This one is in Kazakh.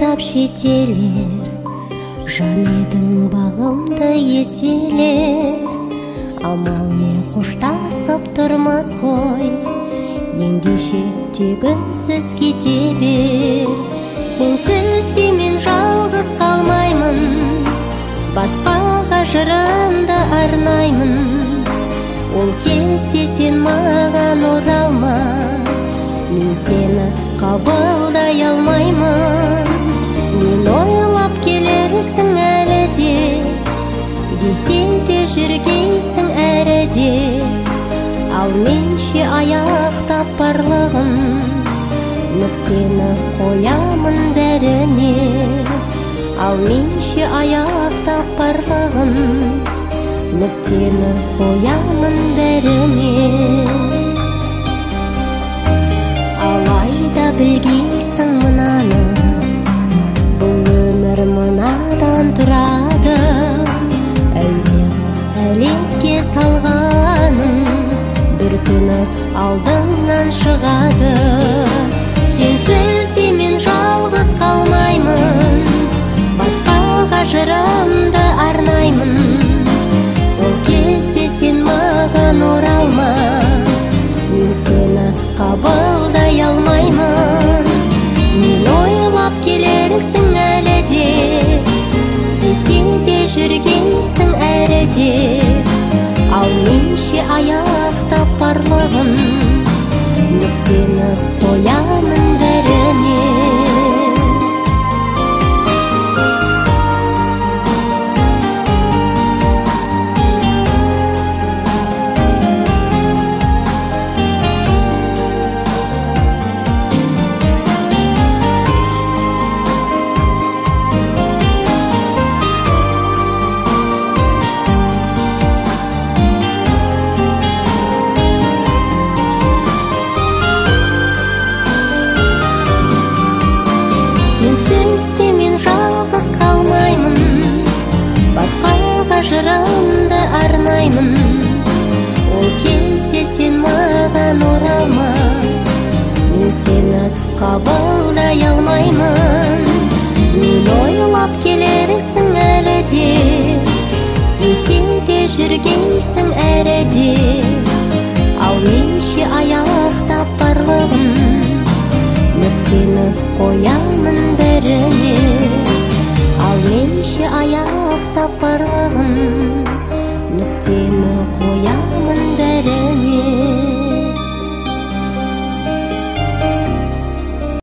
аңсап жетелер, жан едің бағымды еселер. Амал не қоштасып тұрмас ғой, ендеше тегінсіз кете бер. Сенсіз де мен жалғыз қалмаймын, басқаға жырымды арнаймын. Ол кезде сен маған оралма, мен сені қабылдай алмаймын. Мен ойлап келерсің әлі де, десе де жүргейсің әрі де. Ал менше аяқтап барлығын, нүктені қоямын бәріне. Ал менше аяқтап барлығын, нүктені қоямын бәріне. Алайда білгейсің мынаны, бұл өмір мынадан тұрады. Әулиеғып әлекке салғаның, бір күні алдыңнан шығады. Сенсіз де мен жалғыз қалмаймын, басқаға жырымды арнаймын. Ол кезде сен маған оралма, мен сені қабылдай алмаймын. Мен ойлап келерсің әлі де, десе де жүргейсің әрі де. Ал менше аяқтап барлығын, нүктені қоямын бәріне. Жырымды арнаймын, ол кезде сен маған оралма, мен сені қабылдай алмаймын. Мен ойлап келерсің әлі де, десе де жүргейсің әрі де. Ал менше аяқтап барлығын, нүктені қоямын бәріне. Ал менше аяқтап барлығын,